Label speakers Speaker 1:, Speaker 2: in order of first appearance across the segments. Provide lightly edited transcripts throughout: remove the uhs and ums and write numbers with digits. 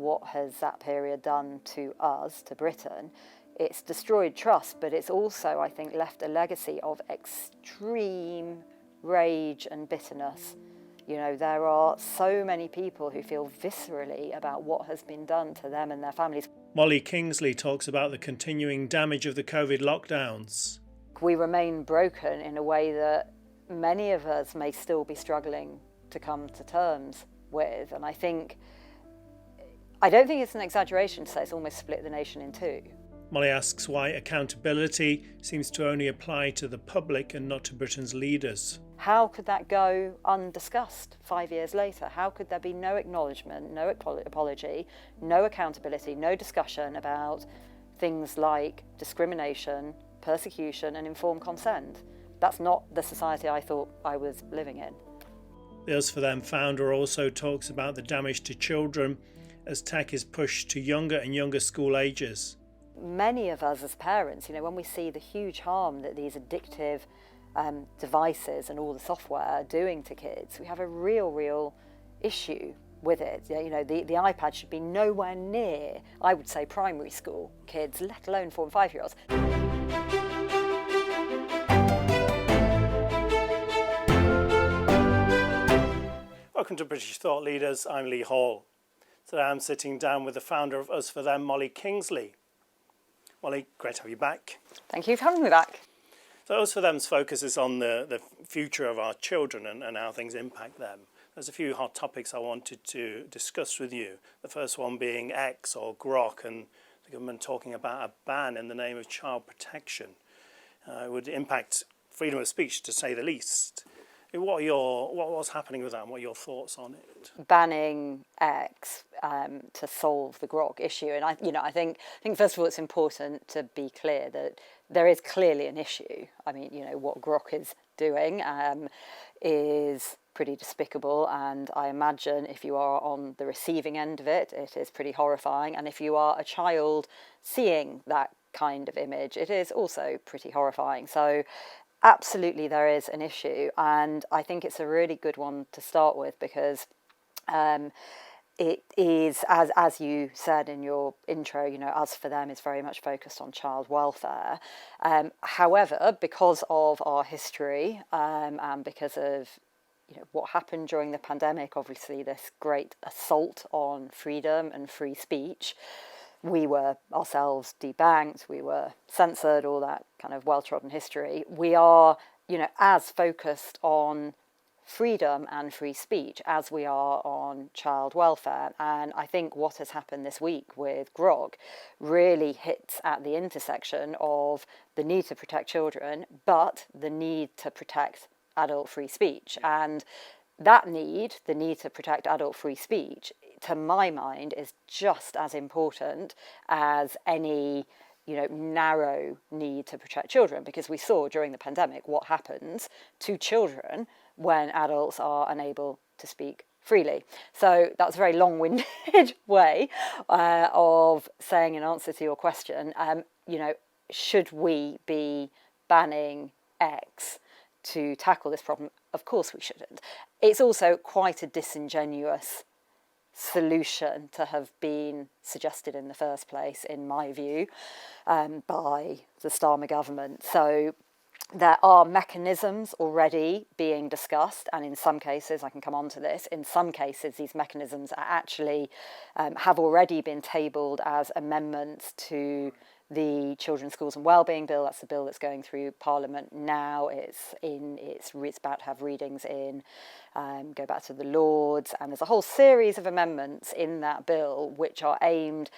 Speaker 1: What has that period done to us, to Britain? It's destroyed trust, but it's also, I think, left a legacy of extreme rage and bitterness. You know, there are so many people who feel viscerally about what has been done to them and their families.
Speaker 2: Molly Kingsley talks about the continuing damage of the COVID lockdowns.
Speaker 1: We remain broken in a way that many of us may still be struggling to come to terms with. And I don't think it's an exaggeration to say it's almost split the nation in two.
Speaker 2: Molly asks why accountability seems to only apply to the public and not to Britain's leaders.
Speaker 1: How could that go undiscussed 5 years later? How could there be no acknowledgement, no apology, no accountability, no discussion about things like discrimination, persecution and informed consent? That's not the society I thought I was living in.
Speaker 2: The UsForThem founder also talks about the damage to children as tech is pushed to younger and younger school ages.
Speaker 1: Many of us as parents, you know, when we see the huge harm that these addictive devices and all the software are doing to kids, we have a real issue with it. You know, the iPad should be nowhere near, I would say, primary school kids, let alone 4 and 5-year-olds.
Speaker 2: Welcome to British Thought Leaders. I'm Lee Hall. Today I'm sitting down with the founder of UsForThem, Molly Kingsley. Molly, great to have you back.
Speaker 1: Thank you for having me back.
Speaker 2: So UsForThem's focus is on the future of our children and how things impact them. There's a few hot topics I wanted to discuss with you. The first one being X or Grok and the government talking about a ban in the name of child protection. It would impact freedom of speech, to say the least. What's happening with that and what are your thoughts on it?
Speaker 1: Banning X to solve the Grok issue, and I think first of all it's important to be clear that there is clearly an issue. I mean, you know, what Grok is doing is pretty despicable, and I imagine if you are on the receiving end of it, it is pretty horrifying, and if you are a child seeing that kind of image, it is also pretty horrifying. So absolutely there is an issue, and I think it's a really good one to start with because it is, as you said in your intro, you know, UsForThem is very much focused on child welfare. However, because of our history and because of what happened during the pandemic, obviously this great assault on freedom and free speech, we were ourselves debanked, we were censored, all that kind of well-trodden history. We are, as focused on freedom and free speech as we are on child welfare. And I think what has happened this week with Grok really hits at the intersection of the need to protect children, but the need to protect adult free speech. And that need, the need to protect adult free speech, to my mind, is just as important as any narrow need to protect children, because we saw during the pandemic what happens to children when adults are unable to speak freely. So that's a very long-winded way of saying, in answer to your question, should we be banning X to tackle this problem? Of course we shouldn't. It's also quite a disingenuous solution to have been suggested in the first place, in my view, by the Starmer government. So there are mechanisms already being discussed, and in some cases, I can come on to this, in some cases these mechanisms are actually have already been tabled as amendments to the Children's Schools and Wellbeing Bill. That's the bill that's going through Parliament now. It's about to have readings in, go back to the Lords, and there's a whole series of amendments in that bill which are aimed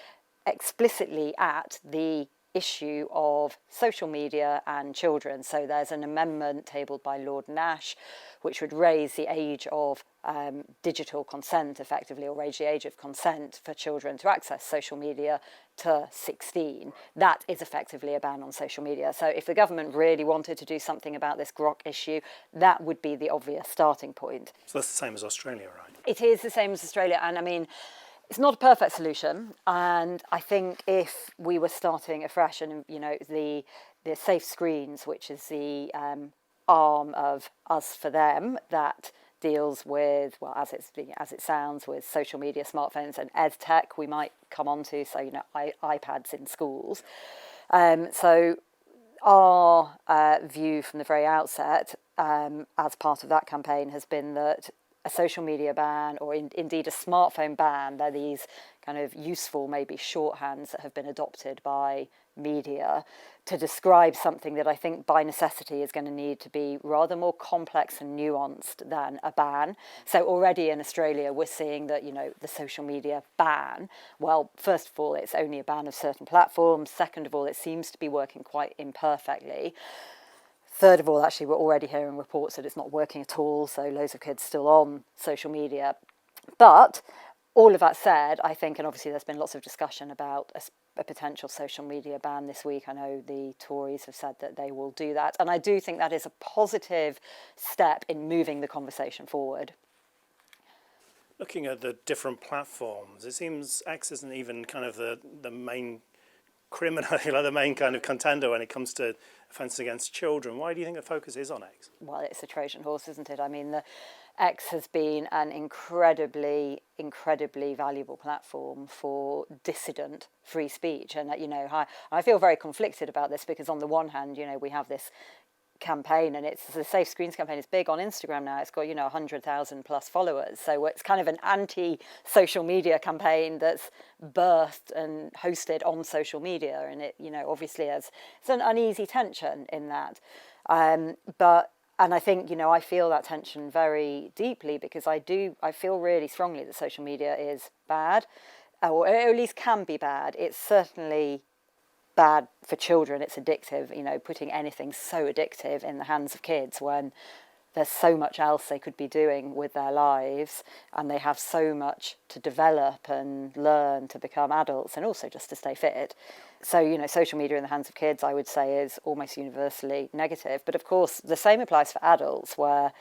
Speaker 1: explicitly at the issue of social media and children. So there's an amendment tabled by Lord Nash which would raise the age of digital consent effectively, or raise the age of consent for children to access social media to 16. That is effectively a ban on social media. So if the government really wanted to do something about this Grok issue, that would be the obvious starting point.
Speaker 2: So that's the same as Australia, right?
Speaker 1: It is the same as Australia, and I mean, it's not a perfect solution, and I think if we were starting afresh, and the Safe Screens, which is the arm of UsForThem that deals with, well, as it sounds, with social media, smartphones, and ed tech. We might come on to, so iPads in schools. So our view from the very outset, as part of that campaign, has been that a social media ban, or indeed a smartphone ban, they're these kind of useful, maybe shorthands that have been adopted by media to describe something that I think by necessity is going to need to be rather more complex and nuanced than a ban. So already in Australia, we're seeing that, the social media ban, well, first of all, it's only a ban of certain platforms. Second of all, it seems to be working quite imperfectly. Third of all, actually, we're already hearing reports that it's not working at all, so loads of kids still on social media. But all of that said, I think, and obviously there's been lots of discussion about a potential social media ban this week. I know the Tories have said that they will do that. And I do think that is a positive step in moving the conversation forward.
Speaker 2: Looking at the different platforms, it seems X isn't even kind of the main criminal, the main kind of contender when it comes to offences against children. Why do you think the focus is on X?
Speaker 1: Well, it's a Trojan horse, isn't it? I mean, the X has been an incredibly valuable platform for dissident free speech. And, I feel very conflicted about this because on the one hand, we have this campaign, and it's the Safe Screens campaign is big on Instagram now. It's got 100,000 plus followers, so it's kind of an anti-social media campaign that's birthed and hosted on social media, and it obviously it's an uneasy tension in that, and I think I feel that tension very deeply because I feel really strongly that social media is bad, or at least can be bad. It's certainly bad for children. It's addictive, putting anything so addictive in the hands of kids when there's so much else they could be doing with their lives, and they have so much to develop and learn to become adults, and also just to stay fit. So, social media in the hands of kids, I would say, is almost universally negative. But of course, the same applies for adults, where,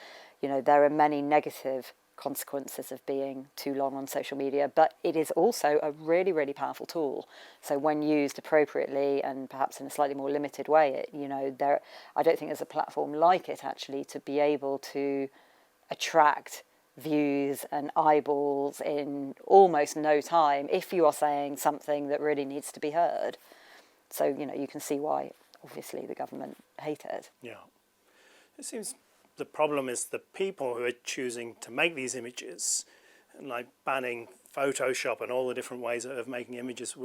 Speaker 1: there are many negative consequences of being too long on social media, but it is also a really, really powerful tool. So when used appropriately and perhaps in a slightly more limited way, I don't think there's a platform like it actually to be able to attract views and eyeballs in almost no time if you are saying something that really needs to be heard. So, you can see why, obviously, the government hate it.
Speaker 2: Yeah. It seems the problem is the people who are choosing to make these images, and like banning Photoshop and all the different ways of making images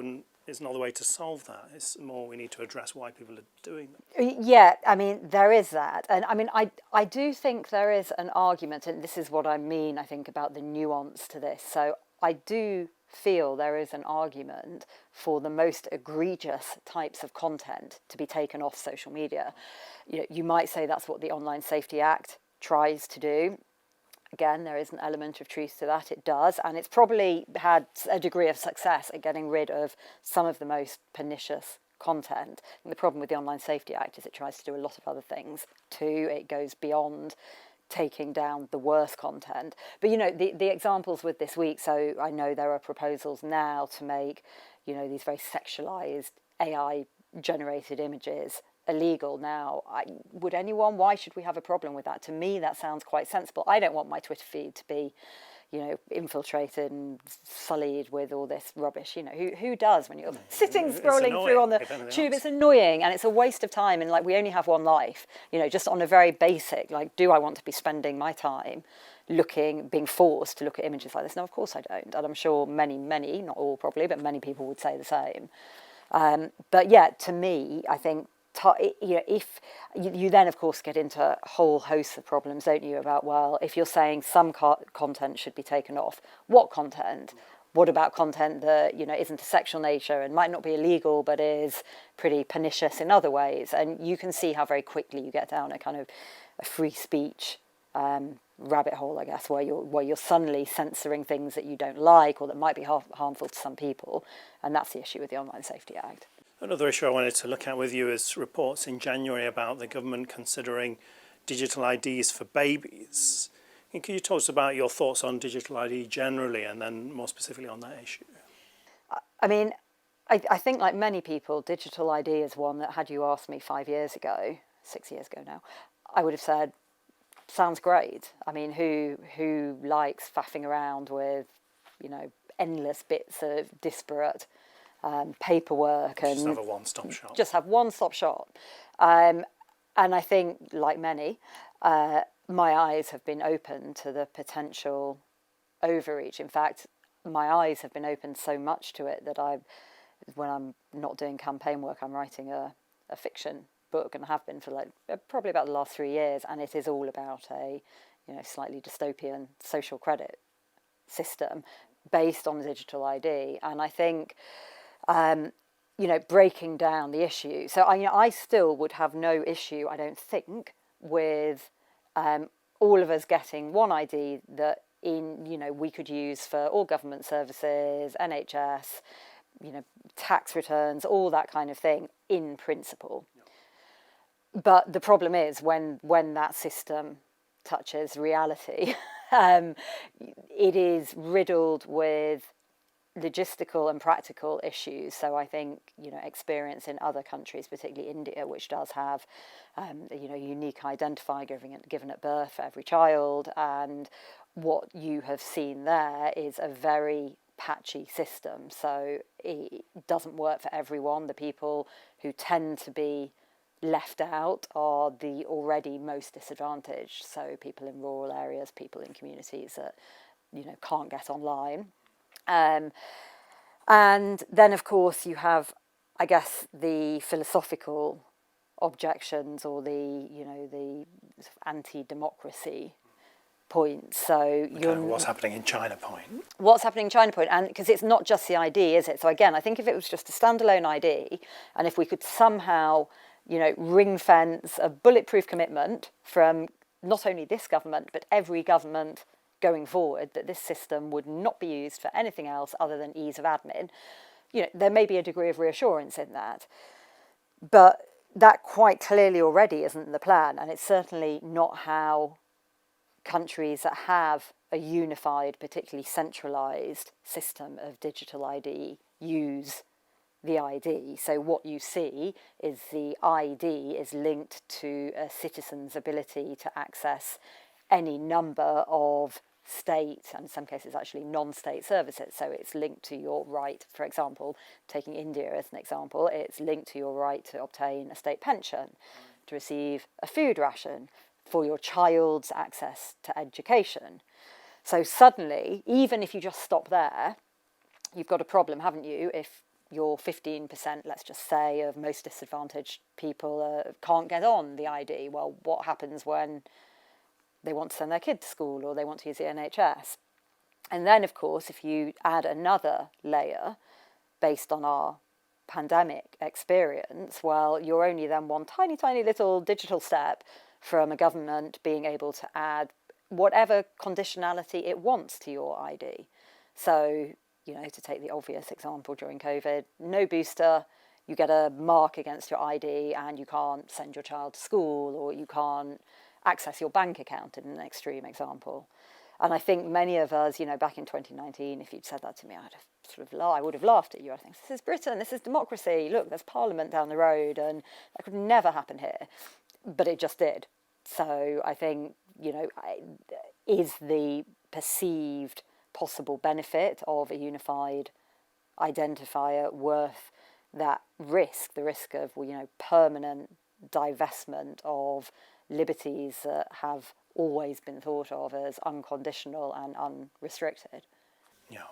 Speaker 2: is not the way to solve that. It's more we need to address why people are doing them.
Speaker 1: Yeah, I mean, there is that. And I mean, I do think there is an argument, and this is what I mean, I think, about the nuance to this. So I do feel there is an argument for the most egregious types of content to be taken off social media. You might say that's what the Online Safety Act tries to do. Again, there is an element of truth to that. It does, and it's probably had a degree of success at getting rid of some of the most pernicious content. And the problem with the Online Safety Act is it tries to do a lot of other things too. It goes beyond taking down the worst content. But the examples with this week, so I know there are proposals now to make these very sexualized AI generated images illegal now. Why should we have a problem with that? To me, that sounds quite sensible. I don't want my Twitter feed to be infiltrated and sullied with all this rubbish. Who does when you're sitting scrolling through on the tube? It's annoying, and it's a waste of time, and we only have one life. Just on a very basic, do I want to be spending my time being forced to look at images like this? No, of course I don't. And I'm sure many, not all probably, but many people would say the same. But yeah, to me, I think if you then, of course, get into a whole host of problems, don't you, about, well, if you're saying some content should be taken off, what content? What about content that, isn't a sexual nature and might not be illegal, but is pretty pernicious in other ways? And you can see how very quickly you get down a kind of a free speech rabbit hole, I guess, where you're suddenly censoring things that you don't like or that might be harmful to some people. And that's the issue with the Online Safety Act.
Speaker 2: Another issue I wanted to look at with you is reports in January about the government considering digital IDs for babies. And can you talk to us about your thoughts on digital ID generally and then more specifically on that issue?
Speaker 1: I mean, I think like many people, digital ID is one that had you asked me 5 years ago, 6 years ago now, I would have said, sounds great. I mean, who likes faffing around with, endless bits of disparate paperwork and
Speaker 2: just have a one-stop shop.
Speaker 1: Just have one-stop shop. And I think, like many, my eyes have been open to the potential overreach. In fact, my eyes have been opened so much to it that when I'm not doing campaign work, I'm writing a fiction book, and have been for probably about the last 3 years, and it is all about a slightly dystopian social credit system based on digital ID. And I think breaking down the issue. So I still would have no issue, I don't think, with all of us getting one ID that we could use for all government services, NHS, tax returns, all that kind of thing in principle. Yep. But the problem is when that system touches reality, it is riddled with logistical and practical issues. So I think experience in other countries, particularly India, which does have a unique identifier given at birth for every child, and what you have seen there is a very patchy system. So it doesn't work for everyone. The people who tend to be left out are the already most disadvantaged. So people in rural areas, people in communities that can't get online. And then, of course, you have, I guess, the philosophical objections or the sort of anti-democracy points. So
Speaker 2: what's happening in China point?
Speaker 1: What's happening in China point, and because it's not just the ID, is it? So again, I think if it was just a standalone ID, and if we could somehow, ring fence a bulletproof commitment from not only this government but every government going forward, that this system would not be used for anything else other than ease of admin, there may be a degree of reassurance in that. But that quite clearly already isn't the plan, and it's certainly not how countries that have a unified, particularly centralised system of digital ID use the ID. So what you see is the ID is linked to a citizen's ability to access any number of state, and in some cases actually non-state services. So it's linked to your right, for example, taking India as an example, it's linked to your right to obtain a state pension, to receive a food ration, for your child's access to education. So suddenly, even if you just stop there, you've got a problem, haven't you, if your 15%, let's just say, of most disadvantaged people can't get on the ID. Well, what happens when they want to send their kid to school or they want to use the NHS? And then, of course, if you add another layer based on our pandemic experience, well, you're only then one tiny, tiny little digital step from a government being able to add whatever conditionality it wants to your ID. So, to take the obvious example during COVID, no booster, you get a mark against your ID and you can't send your child to school, or you can't access your bank account, in an extreme example. And I think many of us, back in 2019, if you'd said that to me, I would have laughed at you. I think, this is Britain, this is democracy. Look, there's Parliament down the road, and that could never happen here. But it just did. So I think, is the perceived possible benefit of a unified identifier worth that risk, the risk of, permanent divestment of liberties that have always been thought of as unconditional and unrestricted?
Speaker 2: Yeah.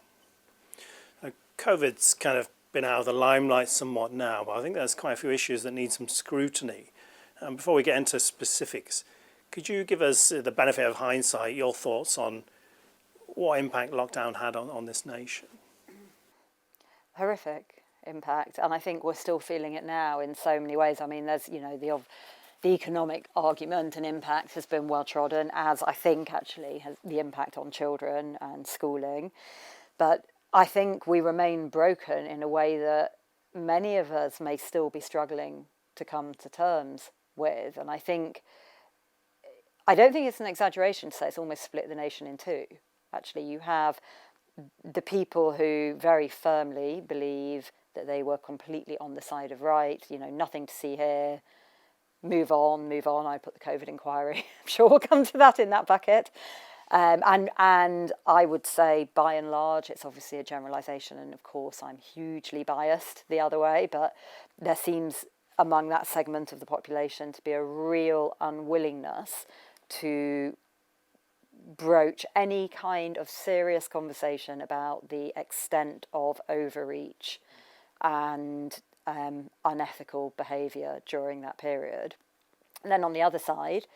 Speaker 2: COVID's kind of been out of the limelight somewhat now, but I think there's quite a few issues that need some scrutiny. Before we get into specifics, could you give us the benefit of hindsight, your thoughts on what impact lockdown had on this nation?
Speaker 1: Horrific impact, and I think we're still feeling it now in so many ways. I mean, there's, the economic argument and impact has been well trodden, as I think actually has the impact on children and schooling. But I think we remain broken in a way that many of us may still be struggling to come to terms with. And I don't think it's an exaggeration to say it's almost split the nation in two. Actually, you have the people who very firmly believe that they were completely on the side of right, nothing to see here, move on. I put the COVID inquiry. I'm sure we'll come to that in that bucket. And I would say, by and large, it's obviously a generalisation, and of course I'm hugely biased the other way, but there seems among that segment of the population to be a real unwillingness to broach any kind of serious conversation about the extent of overreach and unethical behaviour during that period. And then on the other side,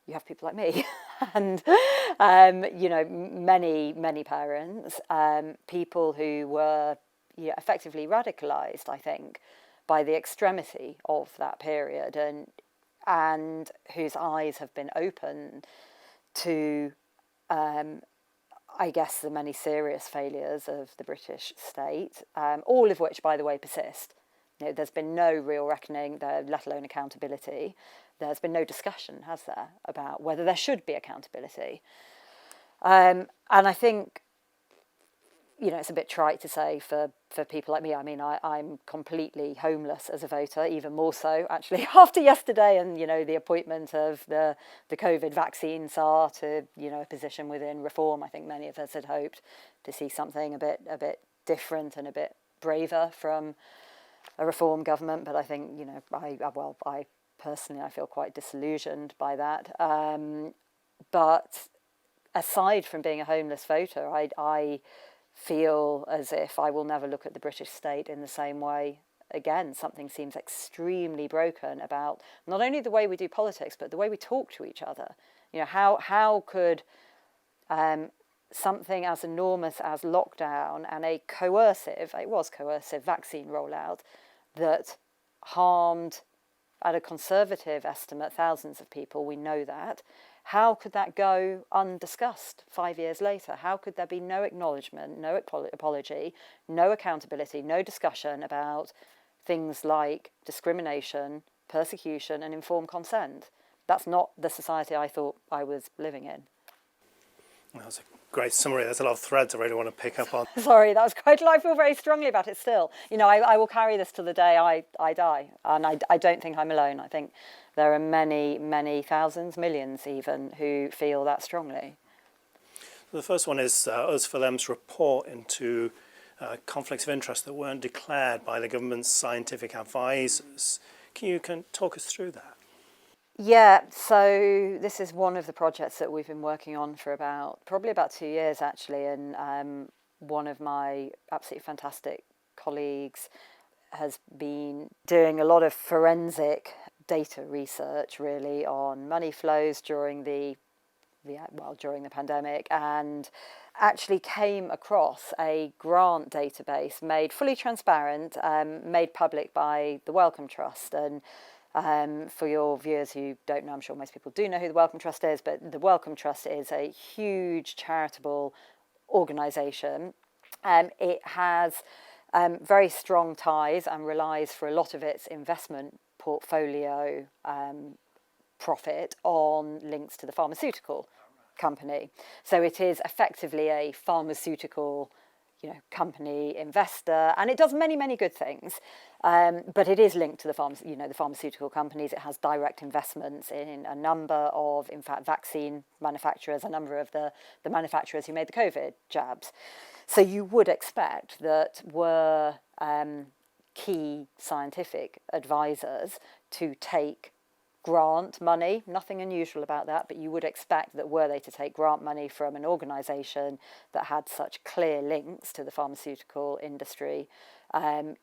Speaker 1: you have people like me and, many parents, people who were effectively radicalised, I think, by the extremity of that period and whose eyes have been opened to, I guess, the many serious failures of the British state, all of which, by the way, persist. There's been no real reckoning there, let alone accountability. There's been no discussion, has there, about whether there should be accountability. And I think, it's a bit trite to say for people like me. I mean, I'm completely homeless as a voter, even more so, actually, after yesterday and, the appointment of the COVID vaccine czar to, a position within reform. I think many of us had hoped to see something a bit different and a bit braver from a reform government, but I think, I personally, I feel quite disillusioned by that. But aside from being a homeless voter, I feel as if I will never look at the British state in the same way again. Something seems extremely broken about not only the way we do politics, but the way we talk to each other. How could something as enormous as lockdown and it was coercive vaccine rollout that harmed, at a conservative estimate, thousands of people, we know that. How could that go undiscussed 5 years later? How could there be no acknowledgement, no apology, no accountability, no discussion about things like discrimination, persecution and informed consent? That's not the society I thought I was living in.
Speaker 2: That was a great summary. There's a lot of threads I really want to pick up on.
Speaker 1: Sorry, that was quite. I feel very strongly about it still. I will carry this to the day I die, and I don't think I'm alone. I think there are many, many thousands, millions even, who feel that strongly.
Speaker 2: The first one is UsForThem's report into conflicts of interest that weren't declared by the government's scientific advisors. Can you talk us through that?
Speaker 1: Yeah, so this is one of the projects that we've been working on for probably about 2 years actually, and one of my absolutely fantastic colleagues has been doing a lot of forensic data research really on money flows during the pandemic, and actually came across a grant database made fully transparent, made public by the Wellcome Trust. And for your viewers who don't know, I'm sure most people do know who the Wellcome Trust is, but the Wellcome Trust is a huge charitable organisation. It has very strong ties and relies for a lot of its investment portfolio profit on links to the pharmaceutical company. So it is effectively a pharmaceutical company investor, and it does many, many good things. But it is linked to the pharmaceutical companies. It has direct investments in a number of, in fact, vaccine manufacturers, a number of the manufacturers who made the COVID jabs. So you would expect that were key scientific advisors to take grant money, nothing unusual about that, but you would expect that were they to take grant money from an organisation that had such clear links to the pharmaceutical industry,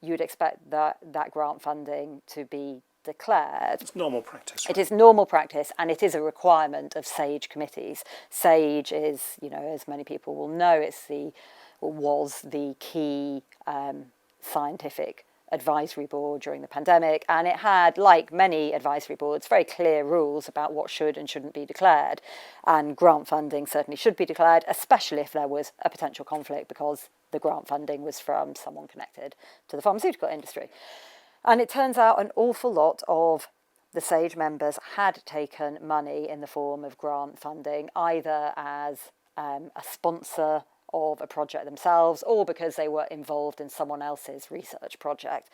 Speaker 1: you would expect that grant funding to be declared.
Speaker 2: It's normal practice, right?
Speaker 1: It is normal practice, and it is a requirement of SAGE committees. SAGE is, as many people will know, was the key scientific advisory board during the pandemic, and it had, like many advisory boards, very clear rules about what should and shouldn't be declared, and grant funding certainly should be declared, especially if there was a potential conflict because the grant funding was from someone connected to the pharmaceutical industry. And it turns out an awful lot of the SAGE members had taken money in the form of grant funding, either as a sponsor of a project themselves or because they were involved in someone else's research project.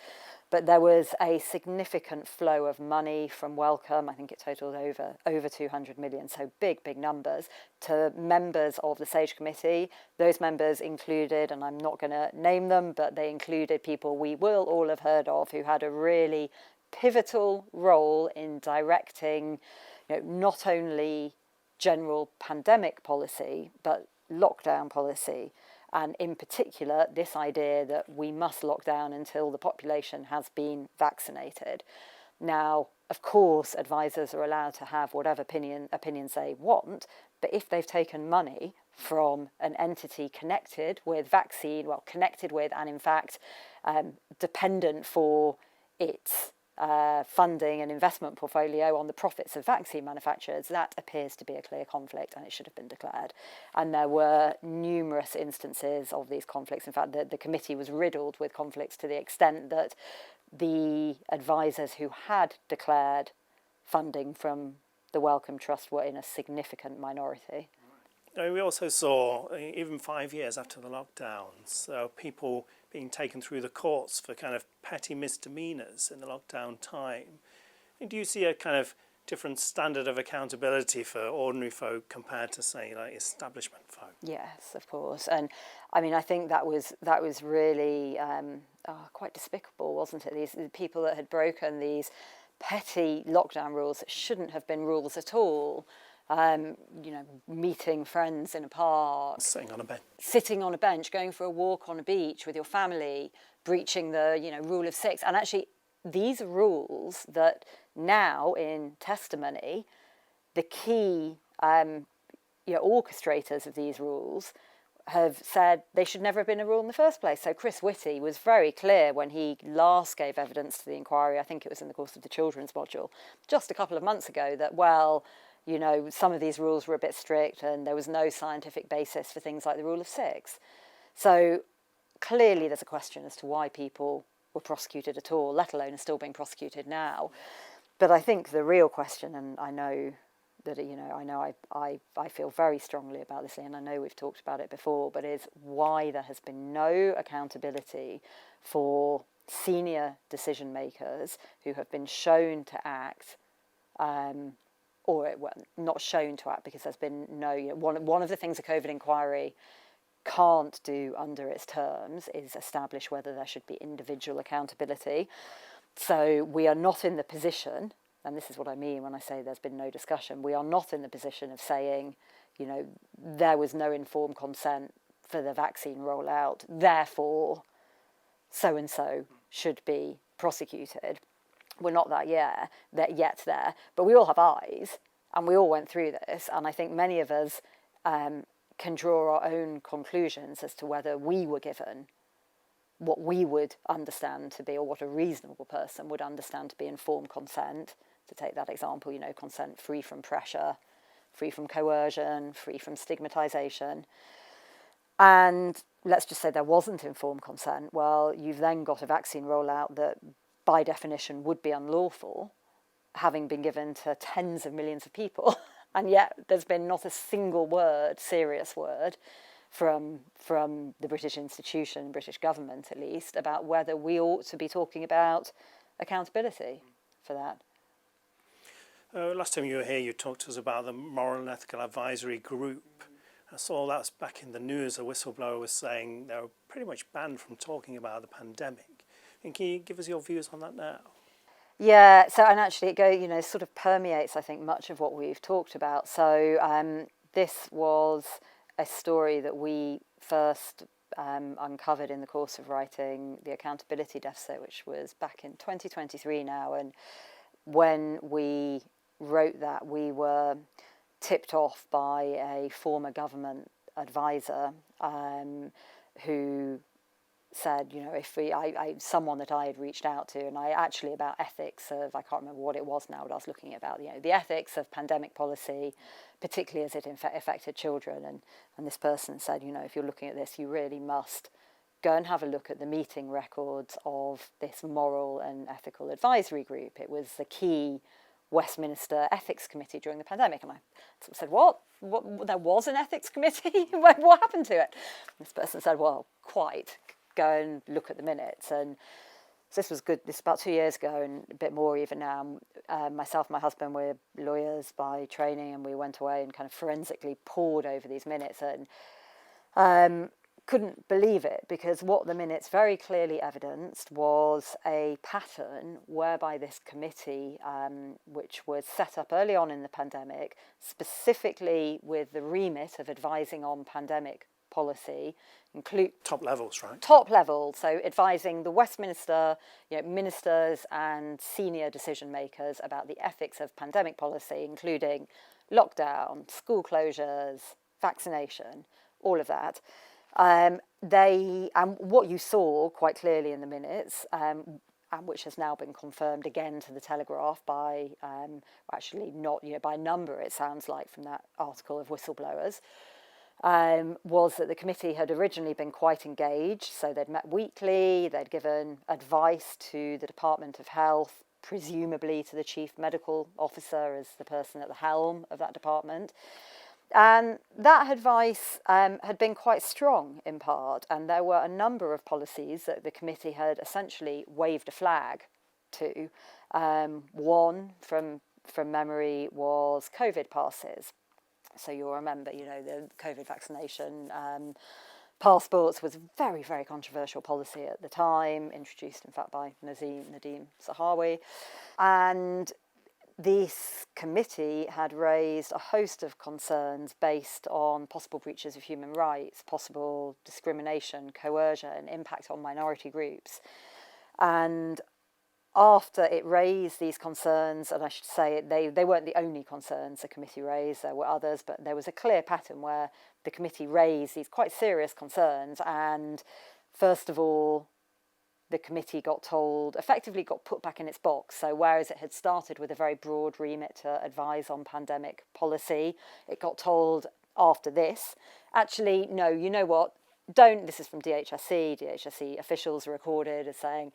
Speaker 1: But there was a significant flow of money from Wellcome, I think it totaled over 200 million, so big numbers, to members of the SAGE committee. Those members included, and I'm not going to name them, but they included people we will all have heard of who had a really pivotal role in directing, not only general pandemic policy, but lockdown policy. And in particular, this idea that we must lock down until the population has been vaccinated. Now, of course, advisors are allowed to have whatever opinions they want, but if they've taken money from an entity connected with connected with and in fact dependent for its funding and investment portfolio on the profits of vaccine manufacturers, that appears to be a clear conflict and it should have been declared. And there were numerous instances of these conflicts. In fact, the committee was riddled with conflicts to the extent that the advisors who had declared funding from the Wellcome Trust were in a significant minority.
Speaker 2: We also saw, even 5 years after the lockdowns, people being taken through the courts for kind of petty misdemeanours in the lockdown time. Do you see a kind of different standard of accountability for ordinary folk compared to, say, like establishment folk?
Speaker 1: Yes, of course. And I mean, I think that was really quite despicable, wasn't it? These people that had broken these petty lockdown rules that shouldn't have been rules at all. Meeting friends in a park, sitting on a bench, going for a walk on a beach with your family, breaching the rule of six. And actually, these are rules that now, in testimony, the key orchestrators of these rules have said they should never have been a rule in the first place. So Chris Whitty was very clear when he last gave evidence to the inquiry, I think it was in the course of the children's module, just a couple of months ago, that, some of these rules were a bit strict and there was no scientific basis for things like the rule of six. So clearly there's a question as to why people were prosecuted at all, let alone are still being prosecuted now. But I think the real question, and I know that, I feel very strongly about this, and I know we've talked about it before, but is why there has been no accountability for senior decision makers who have been shown to act not shown to act because there's been no... One of the things a COVID inquiry can't do under its terms is establish whether there should be individual accountability. So we are not in the position, and this is what I mean when I say there's been no discussion, we are not in the position of saying, there was no informed consent for the vaccine rollout, therefore so-and-so should be prosecuted. We're not yet there, but we all have eyes and we all went through this, and I think many of us can draw our own conclusions as to whether we were given what we would understand to be, or what a reasonable person would understand to be, informed consent, to take that example, consent free from pressure, free from coercion, free from stigmatisation. And let's just say there wasn't informed consent. Well, you've then got a vaccine rollout that by definition would be unlawful, having been given to tens of millions of people. And yet there's been not a single word, serious word, from the British institution, British government at least, about whether we ought to be talking about accountability for that.
Speaker 2: Last time you were here, you talked to us about the Moral and Ethical Advisory Group. I saw that was back in the news. A whistleblower was saying they were pretty much banned from talking about the pandemic. And can you give us your views on that now?
Speaker 1: Yeah, so, and actually it sort of permeates, I think, much of what we've talked about. So this was a story that we first uncovered in the course of writing The Accountability Deficit, which was back in 2023 now. And when we wrote that, we were tipped off by a former government advisor who said, someone that I had reached out to, and I actually about ethics of, I can't remember what it was now, but I was looking about, the ethics of pandemic policy, particularly as it affected children. And this person said, if you're looking at this, you really must go and have a look at the meeting records of this Moral and Ethical Advisory Group. It was the key Westminster Ethics Committee during the pandemic. And I sort of said, what? There was an ethics committee? What happened to it? And this person said, well, quite. Go and look at the minutes. And so this was good. This was about 2 years ago, and a bit more even now. Myself and my husband, we're lawyers by training, and we went away and kind of forensically pored over these minutes and couldn't believe it, because what the minutes very clearly evidenced was a pattern whereby this committee, which was set up early on in the pandemic, specifically with the remit of advising on pandemic policy, include
Speaker 2: Top levels, right?
Speaker 1: top level, so advising the Westminster, ministers and senior decision makers about the ethics of pandemic policy, including lockdown, school closures, vaccination, all of that. What you saw quite clearly in the minutes, and which has now been confirmed again to the Telegraph by, actually not, by number, it sounds like, from that article of whistleblowers, was that the committee had originally been quite engaged. So they'd met weekly, they'd given advice to the Department of Health, presumably to the Chief Medical Officer as the person at the helm of that department. And that advice had been quite strong in part, and there were a number of policies that the committee had essentially waved a flag to. One, from memory, was COVID passes. So you'll remember, the COVID vaccination passports was a very, very controversial policy at the time, introduced, in fact, by Nadeem Zahawi. And this committee had raised a host of concerns based on possible breaches of human rights, possible discrimination, coercion, impact on minority groups. And after it raised these concerns, and I should say they weren't the only concerns the committee raised, there were others, but there was a clear pattern where the committee raised these quite serious concerns, and first of all, the committee effectively got put back in its box. So whereas it had started with a very broad remit to advise on pandemic policy, it got told after this, actually, no, you know what? This is from DHSC officials are recorded as saying,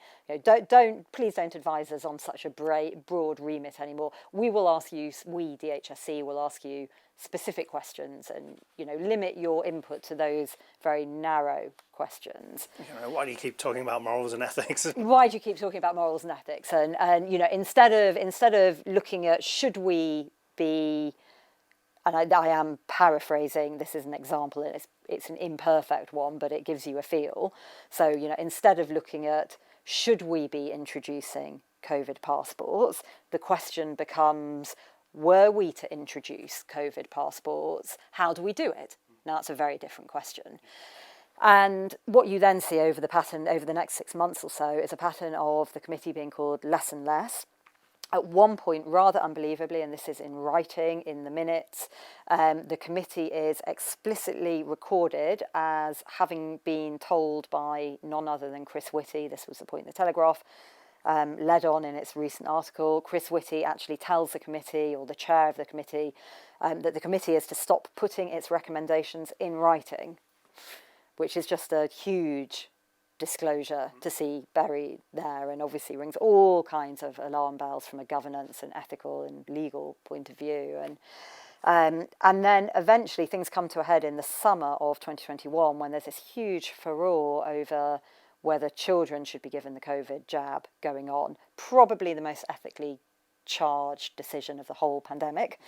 Speaker 1: please don't advise us on such a broad remit anymore. We, DHSC, will ask you specific questions and, limit your input to those very narrow questions.
Speaker 2: Why do you keep talking about morals and ethics?
Speaker 1: Why do you keep talking about morals and ethics? And instead of looking at should we be, and I am paraphrasing, this is an example, and it's an imperfect one, but it gives you a feel. So, instead of looking at should we be introducing COVID passports, the question becomes, were we to introduce COVID passports, how do we do it? Now, that's a very different question. And what you then see over the next 6 months or so is a pattern of the committee being called less and less. At one point, rather unbelievably, and this is in writing in the minutes, the committee is explicitly recorded as having been told by none other than Chris Whitty, this was the point in the Telegraph, led on in its recent article. Chris Whitty actually tells the committee, or the chair of the committee, that the committee is to stop putting its recommendations in writing, which is just a huge disclosure to see buried there, and obviously rings all kinds of alarm bells from a governance and ethical and legal point of view. And then eventually things come to a head in the summer of 2021 when there's this huge furore over whether children should be given the COVID jab going on, probably the most ethically charged decision of the whole pandemic.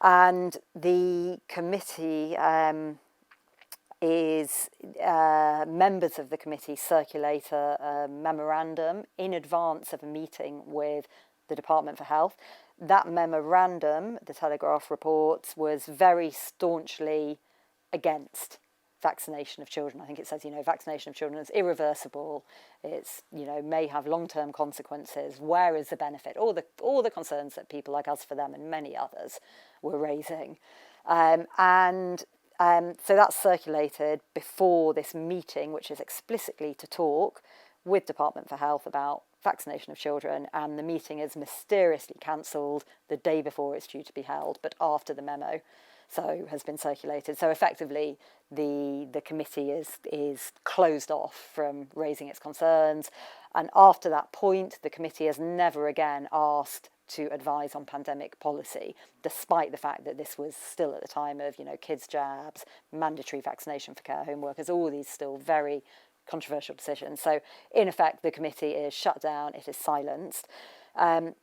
Speaker 1: And the committee members of the committee circulate a memorandum in advance of a meeting with the Department for Health. That memorandum, the Telegraph reports, was very staunchly against vaccination of children. I think it says, vaccination of children is irreversible. It's, may have long-term consequences. Where is the benefit? All the concerns that people like UsForThem and many others were raising. So that's circulated before this meeting, which is explicitly to talk with Department for Health about vaccination of children, and the meeting is mysteriously cancelled the day before it's due to be held, but after the memo has been circulated. So effectively, the committee is closed off from raising its concerns, and after that point, the committee has never again asked to advise on pandemic policy, despite the fact that this was still at the time of, kids' jabs, mandatory vaccination for care home workers, all these still very controversial decisions. So in effect, the committee is shut down, it is silenced.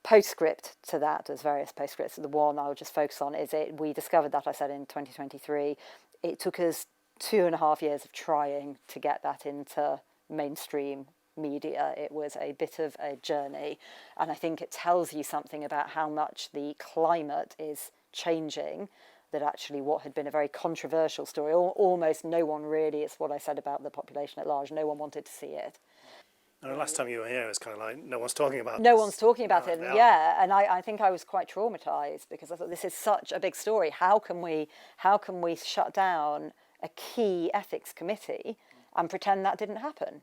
Speaker 1: Postscript to that, there's various postscripts. The one I'll just focus on is we discovered that, I said, in 2023. It took us 2.5 years of trying to get that into mainstream media. It was a bit of a journey, and I think it tells you something about how much the climate is changing, that actually what had been a very controversial story, almost no one really, it's what I said about the population at large, no one wanted to see it.
Speaker 2: And the last time you were here, it was kind of like, no one's talking about
Speaker 1: No
Speaker 2: this.
Speaker 1: one's talking about it, yeah. And I think I was quite traumatised, because I thought, this is such a big story. How can we shut down a key ethics committee and pretend that didn't happen?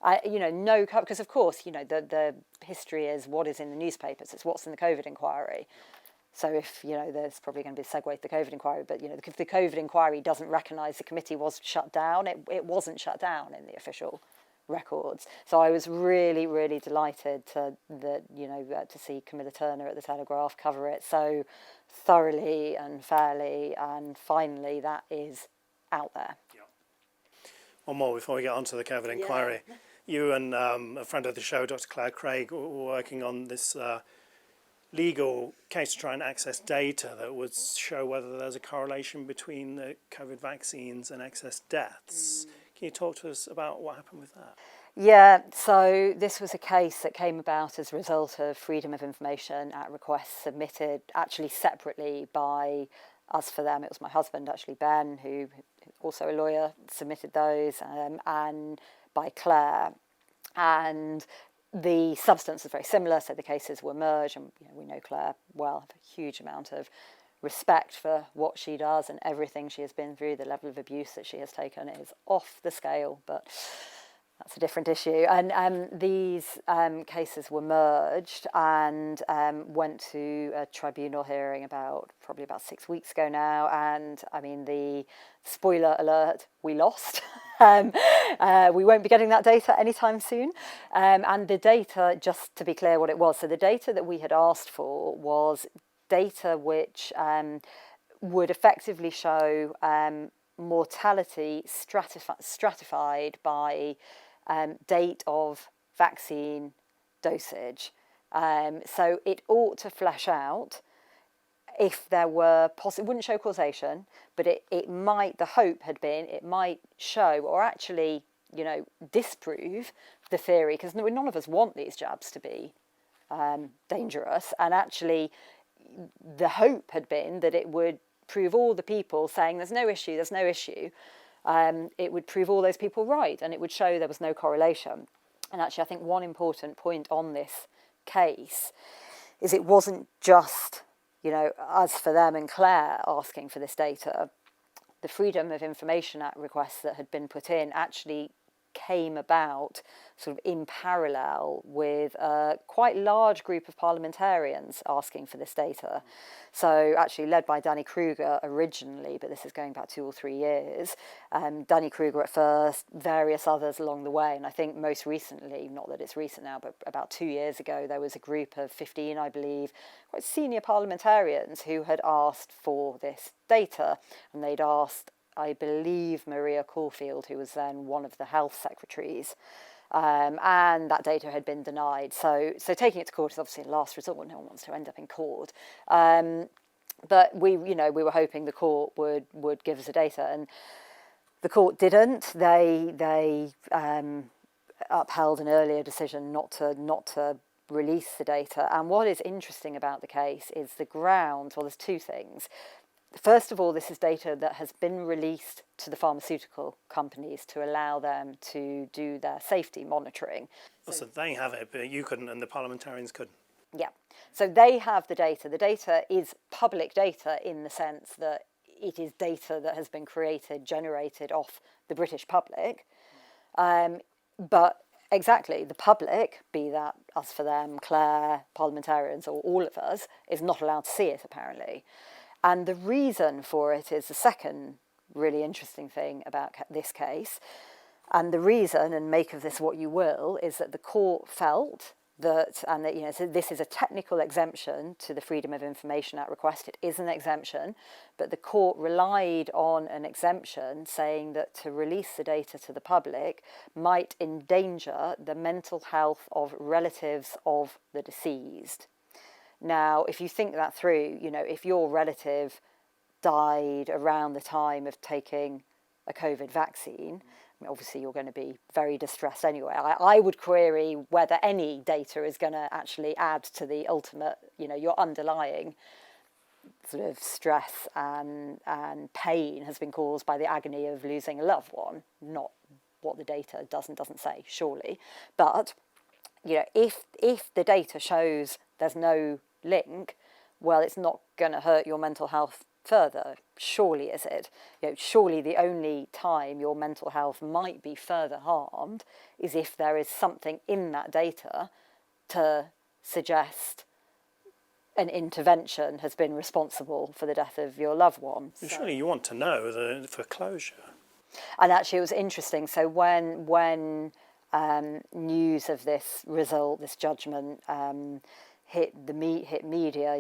Speaker 1: No, because of course, the history is what is in the newspapers. It's what's in the COVID inquiry. So if, there's probably going to be a segue to the COVID inquiry, but, if the COVID inquiry doesn't recognise the committee was shut down, it wasn't shut down in the official records. So I was really, really delighted to see Camilla Turner at the Telegraph cover it so thoroughly and fairly, and finally that is out there.
Speaker 2: Yeah. One more before we get on to the COVID inquiry.
Speaker 1: Yeah.
Speaker 2: You and a friend of the show, Dr. Claire Craig, were working on this legal case to try and access data that would show whether there's a correlation between the COVID vaccines and excess deaths. Can you talk to us about what happened with that?
Speaker 1: Yeah, so this was a case that came about as a result of Freedom of Information Act requests submitted actually separately by UsForThem. It was my husband, actually, Ben, who also a lawyer, submitted those, and by Claire. And the substance is very similar, so the cases were merged, and we know Claire well, have a huge amount of respect for what she does and everything she has been through. The level of abuse that she has taken is off the scale, but that's a different issue. And these cases were merged and went to a tribunal hearing probably about 6 weeks ago now. And I mean, the spoiler alert, we lost. We won't be getting that data anytime soon. And the data, just to be clear what it was, so the data that we had asked for was data which would effectively show mortality stratified by date of vaccine dosage. So it ought to flesh out if there were it wouldn't show causation, but it might, the hope had been, it might show or actually, disprove the theory, because none of us want these jabs to be dangerous. And actually, the hope had been that it would prove all the people saying there's no issue, it would prove all those people right, and it would show there was no correlation. And actually, I think one important point on this case is it wasn't just, UsForThem and Claire asking for this data. The Freedom of Information Act requests that had been put in actually came about sort of in parallel with a quite large group of parliamentarians asking for this data. So actually led by Danny Kruger originally, but this is going back 2 or 3 years. Danny Kruger at first, various others along the way. And I think most recently, not that it's recent now, but about 2 years ago, there was a group of 15, I believe, quite senior parliamentarians who had asked for this data. And they'd asked, I believe, Maria Caulfield, who was then one of the health secretaries, and that data had been denied. So taking it to court is obviously a last resort. No one wants to end up in court. But we were hoping the court would give us the data, and the court didn't. They upheld an earlier decision not to release the data. And what is interesting about the case is the grounds. Well, there's two things. First of all, this is data that has been released to the pharmaceutical companies to allow them to do their safety monitoring.
Speaker 2: So they have it, but you couldn't, and the parliamentarians couldn't.
Speaker 1: Yeah. So they have the data. The data is public data in the sense that it is data that has been generated off the British public. But exactly, the public, be that UsForThem, Claire, parliamentarians, or all of us, is not allowed to see it, apparently. And the reason for it is the second really interesting thing about this case. And the reason, and make of this what you will, is that the court felt so this is a technical exemption to the Freedom of Information Act request. It is an exemption, but the court relied on an exemption saying that to release the data to the public might endanger the mental health of relatives of the deceased. Now, if you think that through, if your relative died around the time of taking a COVID vaccine, obviously you're going to be very distressed anyway. I would query whether any data is going to actually add to the ultimate, your underlying sort of stress and pain has been caused by the agony of losing a loved one, not what the data doesn't say, surely. But, if the data shows there's no link, well, it's not going to hurt your mental health further, surely, is it? Surely the only time your mental health might be further harmed is if there is something in that data to suggest an intervention has been responsible for the death of your loved one.
Speaker 2: Surely you want to know for closure.
Speaker 1: And actually it was interesting, so when news of this result, this judgment, hit media,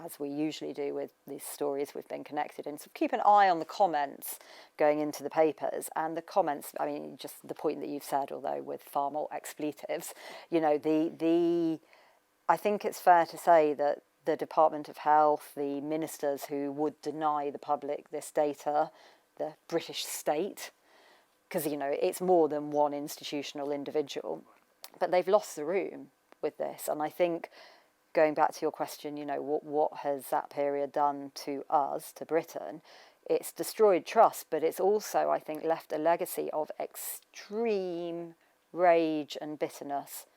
Speaker 1: as we usually do with these stories we've been connected in. So keep an eye on the comments going into the papers, and the comments, just the point that you've said, although with far more expletives, I think it's fair to say that the Department of Health, the ministers who would deny the public this data, the British state, because, it's more than one institutional individual, but they've lost the room with this. And I think, going back to your question, what has that period done to us, to Britain? It's destroyed trust, but it's also, I think, left a legacy of extreme rage and bitterness.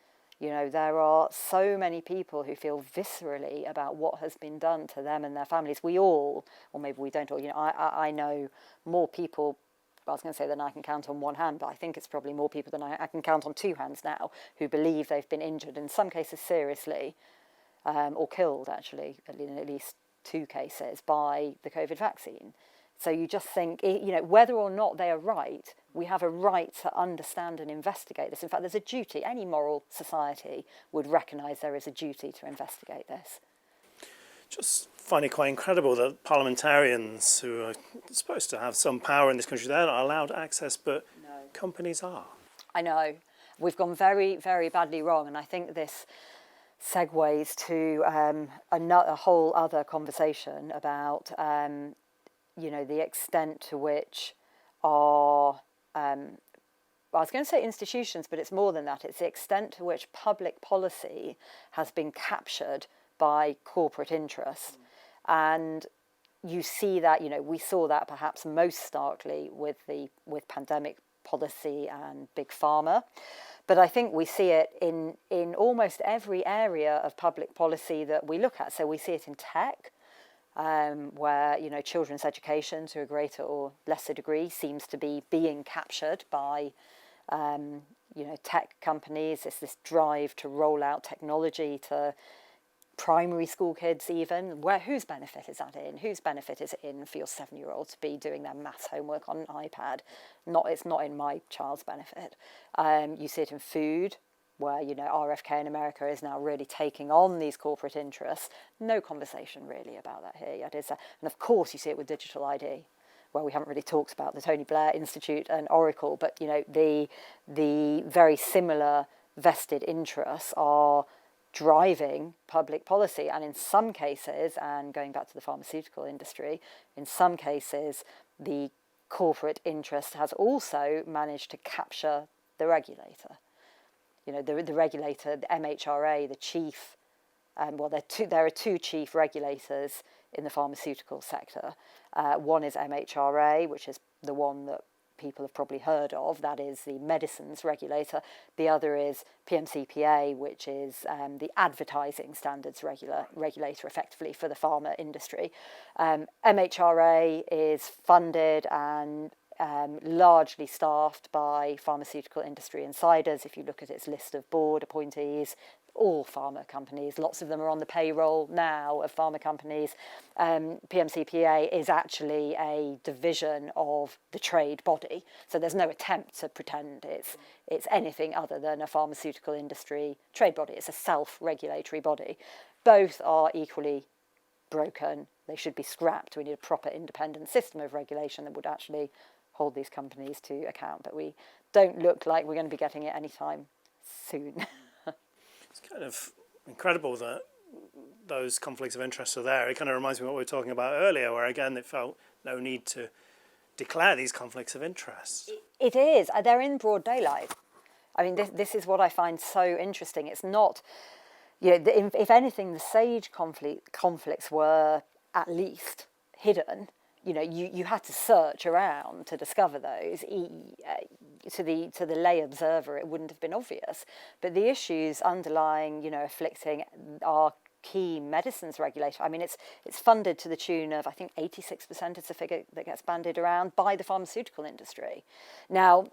Speaker 1: There are so many people who feel viscerally about what has been done to them and their families. We all, or maybe we don't all, I know more people, I was going to say than I can count on one hand, but I think it's probably more people than I can count on two hands now who believe they've been injured, in some cases seriously, or killed actually, in at least two cases, by the COVID vaccine. So you just think, whether or not they are right, we have a right to understand and investigate this. In fact, there's a duty. Any moral society would recognise there is a duty to investigate this.
Speaker 2: Just find it quite incredible that parliamentarians who are supposed to have some power in this country, they're not allowed access, but no. Companies are.
Speaker 1: I know. We've gone very, very badly wrong, and I think this segues to a whole other conversation about, the extent to which our, I was going to say institutions, but it's more than that. It's the extent to which public policy has been captured by corporate interests. And you see that, we saw that perhaps most starkly with pandemic policy and big pharma. But I think we see it in almost every area of public policy that we look at. So we see it in tech, where, children's education to a greater or lesser degree seems to be being captured by, tech companies. It's this drive to roll out technology to primary school kids even. Whose benefit is that in? Whose benefit is it in for your 7-year-old to be doing their maths homework on an iPad? It's not in my child's benefit. You see it in food, where, RFK in America is now really taking on these corporate interests. No conversation really about that here yet, is there? And of course you see it with digital ID. Well, we haven't really talked about the Tony Blair Institute and Oracle, but, the very similar vested interests are driving public policy. And in some cases, and going back to the pharmaceutical industry, in some cases, the corporate interest has also managed to capture the regulator. The regulator, the MHRA, the chief, there are two chief regulators in the pharmaceutical sector. One is MHRA, which is the one that people have probably heard of. That is the medicines regulator. The other is PMCPA, which is the advertising standards regulator, effectively, for the pharma industry. MHRA is funded and largely staffed by pharmaceutical industry insiders. If you look at its list of board appointees, all pharma companies, lots of them are on the payroll now of pharma companies. PMCPA is actually a division of the trade body, so there's no attempt to pretend it's anything other than a pharmaceutical industry trade body. It's a self-regulatory body. Both are equally broken. They should be scrapped. We need a proper independent system of regulation that would actually hold these companies to account, but we don't look like we're going to be getting it anytime soon.
Speaker 2: It's kind of incredible that those conflicts of interest are there. It kind of reminds me of what we were talking about earlier, where again it felt no need to declare these conflicts of interest.
Speaker 1: It is. They're in broad daylight. I mean, this is what I find so interesting. It's not, if anything, the SAGE conflicts were at least hidden. You had to search around to discover those. To the lay observer, it wouldn't have been obvious. But the issues underlying, afflicting our key medicines regulator, I mean, it's funded to the tune of, I think, 86% is the figure that gets bandied around by the pharmaceutical industry. Now,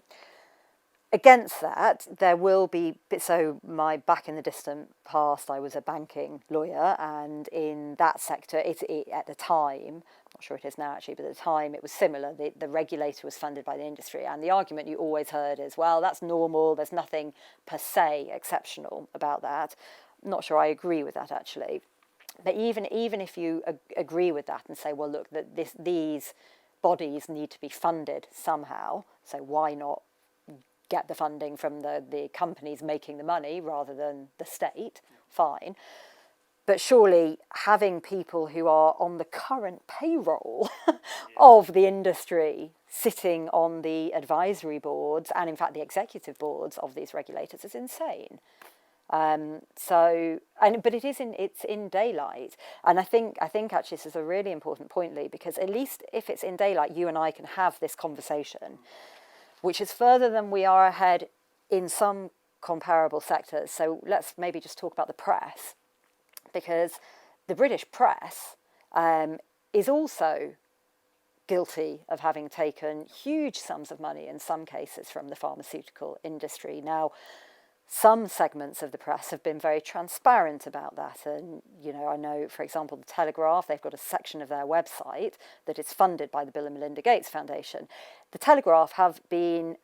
Speaker 1: against that, there will be, so back in the distant past, I was a banking lawyer, and in that sector, at the time, I'm not sure it is now actually, but at the time it was similar. The regulator was funded by the industry, and the argument you always heard is, well, that's normal, there's nothing per se exceptional about that. I'm not sure I agree with that actually. But even if you agree with that and say, well, look, these bodies need to be funded somehow, so why not get the funding from the companies making the money rather than the state, fine. But surely having people who are on the current payroll of the industry sitting on the advisory boards and in fact the executive boards of these regulators is insane. But it's in daylight, and I think actually this is a really important point, Lee, because at least if it's in daylight, you and I can have this conversation, which is further than we are ahead in some comparable sectors. So let's maybe just talk about the press, because the British press is also guilty of having taken huge sums of money in some cases from the pharmaceutical industry. Now, some segments of the press have been very transparent about that. And, I know, for example, the Telegraph, they've got a section of their website that is funded by the Bill and Melinda Gates Foundation. The Telegraph have been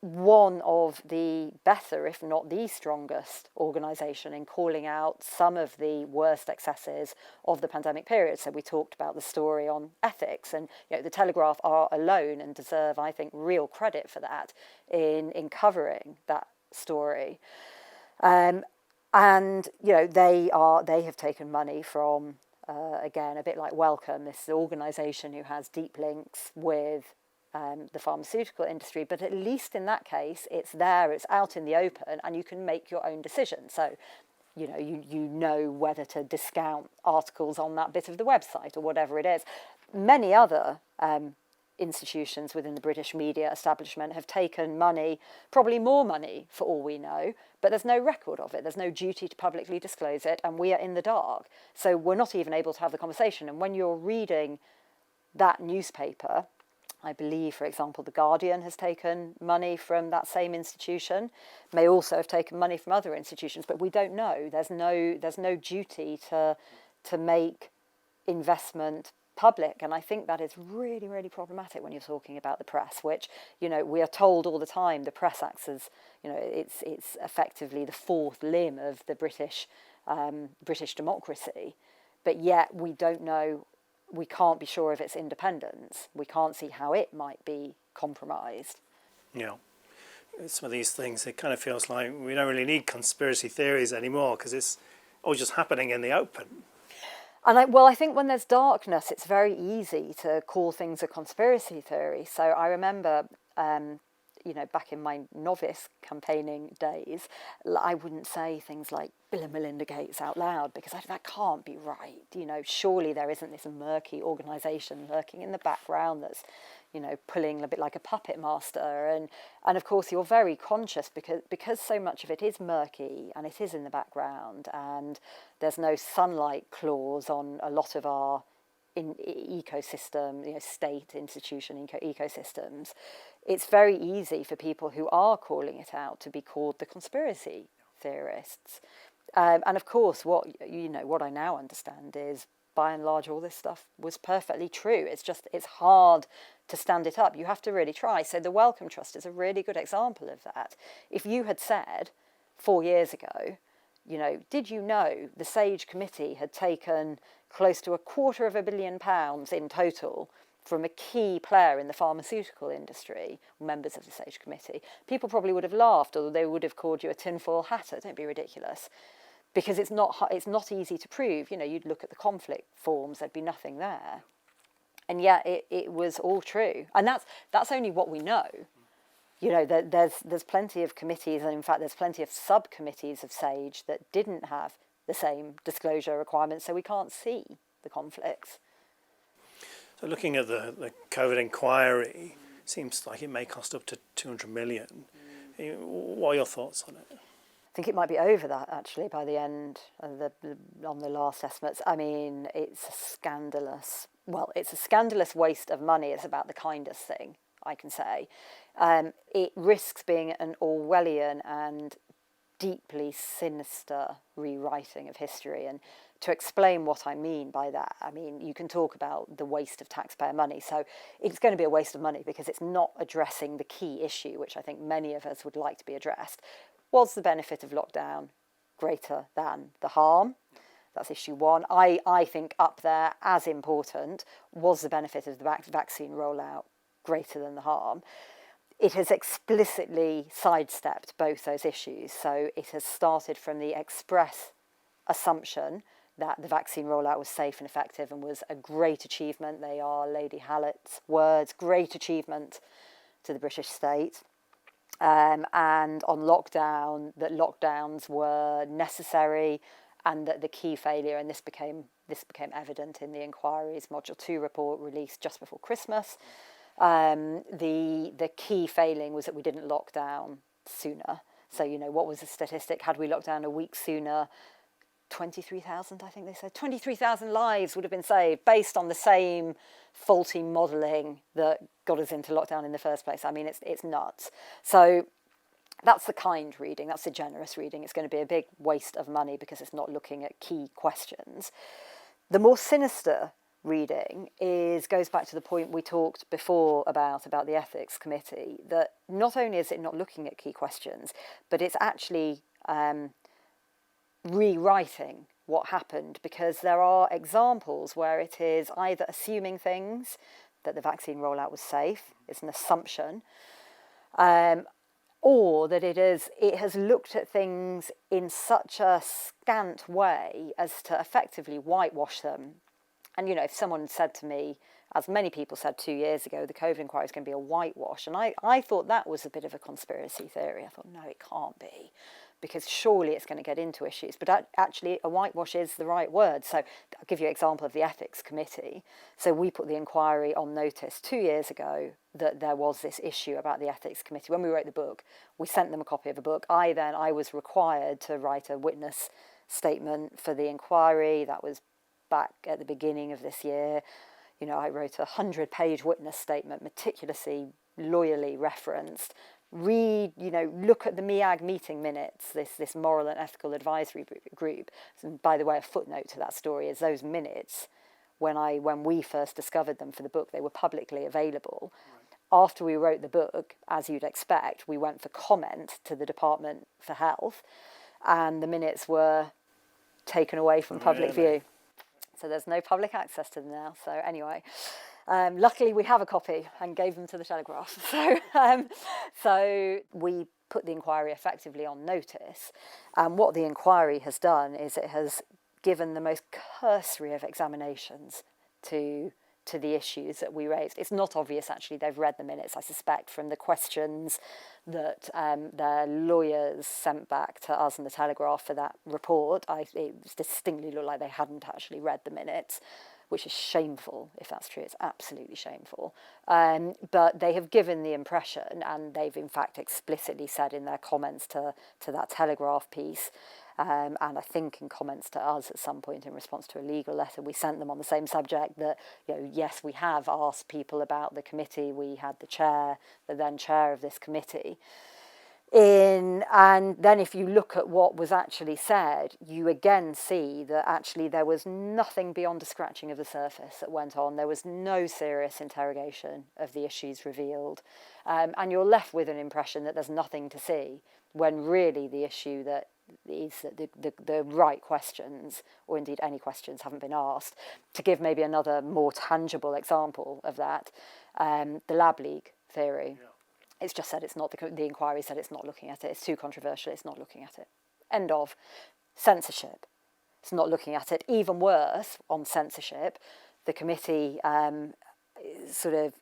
Speaker 1: one of the better, if not the strongest, organisation in calling out some of the worst excesses of the pandemic period. So we talked about the story on ethics, and the Telegraph are alone and deserve, I think, real credit for that in covering that story. And they have taken money from again, a bit like Wellcome, this organisation who has deep links with the pharmaceutical industry, but at least in that case it's there, it's out in the open, and you can make your own decision. So you know whether to discount articles on that bit of the website or whatever it is. Many other institutions within the British media establishment have taken money, probably more money for all we know, but there's no record of it. There's no duty to publicly disclose it, and we are in the dark. So we're not even able to have the conversation. And when you're reading that newspaper, I believe, for example, The Guardian has taken money from that same institution, may also have taken money from other institutions, but we don't know. There's no duty to make investment public, and I think that is really, really problematic when you're talking about the press, which we are told all the time the press acts as it's effectively the fourth limb of the British democracy, but yet we don't know, we can't be sure of its independence. We can't see how it might be compromised.
Speaker 2: Yeah, some of these things, it kind of feels like we don't really need conspiracy theories anymore because it's all just happening in the open.
Speaker 1: And I think when there's darkness, it's very easy to call things a conspiracy theory. So I remember, back in my novice campaigning days, I wouldn't say things like Bill and Melinda Gates out loud because that can't be right. Surely there isn't this murky organisation lurking in the background that's, pulling a bit like a puppet master. And of course you're very conscious because so much of it is murky and it is in the background, and there's no sunlight clause on a lot of our ecosystem, state institution ecosystems, it's very easy for people who are calling it out to be called the conspiracy theorists. And of course, what I now understand is, by and large, all this stuff was perfectly true. It's hard to stand it up. You have to really try. So the Wellcome Trust is a really good example of that. If you had said 4 years ago, did you know the SAGE committee had taken close to £250 million in total from a key player in the pharmaceutical industry, members of the SAGE committee, people probably would have laughed, or they would have called you a tinfoil hatter. Don't be ridiculous. Because it's not easy to prove. You'd look at the conflict forms, there'd be nothing there. And yet it was all true. And that's only what we know. There's plenty of committees, and in fact there's plenty of subcommittees of SAGE that didn't have the same disclosure requirements, so we can't see the conflicts.
Speaker 2: So looking at the COVID inquiry, seems like it may cost up to 200 million. What are your thoughts on it?
Speaker 1: I think it might be over that, actually, by the end of on the last estimates. I mean, it's a scandalous waste of money. It's about the kindest thing I can say. It risks being an Orwellian and deeply sinister rewriting of history. And to explain what I mean by that, you can talk about the waste of taxpayer money. So it's going to be a waste of money because it's not addressing the key issue, which I think many of us would like to be addressed. Was the benefit of lockdown greater than the harm? That's issue one. I think up there, as important, was the benefit of the vaccine rollout greater than the harm? It has explicitly sidestepped both those issues. So it has started from the express assumption that the vaccine rollout was safe and effective and was a great achievement. They are Lady Hallett's words, great achievement to the British state. And on lockdown, that lockdowns were necessary, and that the key failure, and this became evident in the inquiry's Module 2 report released just before Christmas, the key failing was that we didn't lock down sooner. So, what was the statistic? Had we locked down a week sooner, 23,000, I think they said, 23,000 lives would have been saved based on the same faulty modelling that got us into lockdown in the first place. It's nuts. So that's the kind reading, that's the generous reading. It's going to be a big waste of money because it's not looking at key questions. The more sinister reading goes back to the point we talked before about the ethics committee, that not only is it not looking at key questions, but it's actually rewriting what happened, because there are examples where it is either assuming things, that the vaccine rollout was safe, it's an assumption, or that it has looked at things in such a scant way as to effectively whitewash them. And, if someone said to me, as many people said 2 years ago, the COVID inquiry is going to be a whitewash, and I thought that was a bit of a conspiracy theory. I thought, no, it can't be, because surely it's going to get into issues. But actually, a whitewash is the right word. So I'll give you an example of the ethics committee. So we put the inquiry on notice 2 years ago that there was this issue about the ethics committee. When we wrote the book, we sent them a copy of a book. I was required to write a witness statement for the inquiry. That was back at the beginning of this year. I wrote a 100-page witness statement, meticulously, loyally referenced. Read, look at the myriad meeting minutes, this moral and ethical advisory group. And by the way, a footnote to that story is those minutes, when we first discovered them for the book, they were publicly available. Right. After we wrote the book, as you'd expect, we went for comment to the Department for Health, and the minutes were taken away from public view. So there's no public access to them now. So anyway, luckily we have a copy and gave them to the Telegraph. So we put the inquiry effectively on notice. And what the inquiry has done is it has given the most cursory of examinations to the issues that we raised. It's not obvious, actually. They've read the minutes, I suspect, from the questions that their lawyers sent back to us and the Telegraph for that report. It distinctly looked like they hadn't actually read the minutes, which is shameful, if that's true. It's absolutely shameful. But they have given the impression, and they've in fact explicitly said in their comments to that Telegraph piece, And I think in comments to us at some point in response to a legal letter we sent them on the same subject, that, yes, we have asked people about the committee. We had the then chair of this committee. And then if you look at what was actually said, you again see that actually there was nothing beyond a scratching of the surface that went on. There was no serious interrogation of the issues revealed. And you're left with an impression that there's nothing to see, when really the issue that is that the right questions, or indeed any questions, haven't been asked. To give maybe another more tangible example of that, the lab leak theory. Yeah. It's just said it's not, the inquiry said it's not looking at it. It's too controversial, it's not looking at it. End of. Censorship. It's not looking at it. Even worse, on censorship, the committee sort of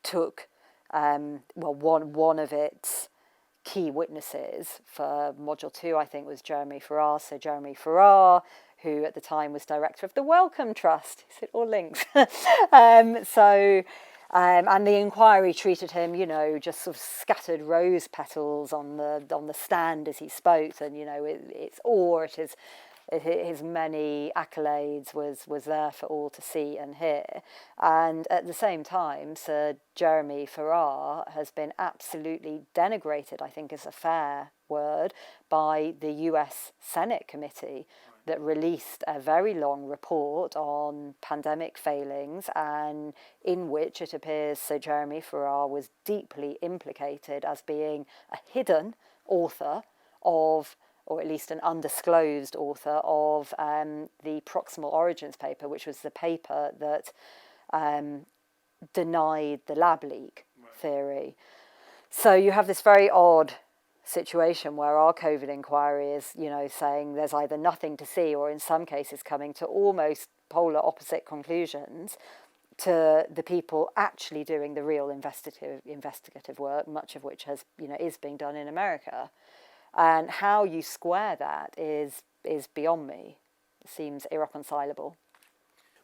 Speaker 1: took, one of its key witnesses for Module 2, I think, was Jeremy Farrar. So Jeremy Farrar, who at the time was director of the Wellcome Trust. Is it all links? And the inquiry treated him, just sort of scattered rose petals on the stand as he spoke, and it's awe at his many accolades was there for all to see and hear. And at the same time, Sir Jeremy Farrar has been absolutely denigrated, I think is a fair word, by the US Senate committee that released a very long report on pandemic failings, and in which it appears Sir Jeremy Farrar was deeply implicated as being a hidden author of, or at least an undisclosed author of, the Proximal Origins paper, which was the paper that denied the lab leak theory. So you have this very odd situation where our COVID inquiry is, saying there's either nothing to see, or in some cases coming to almost polar opposite conclusions, to the people actually doing the real investigative work, much of which has, is being done in America. And how you square that is beyond me. It seems irreconcilable.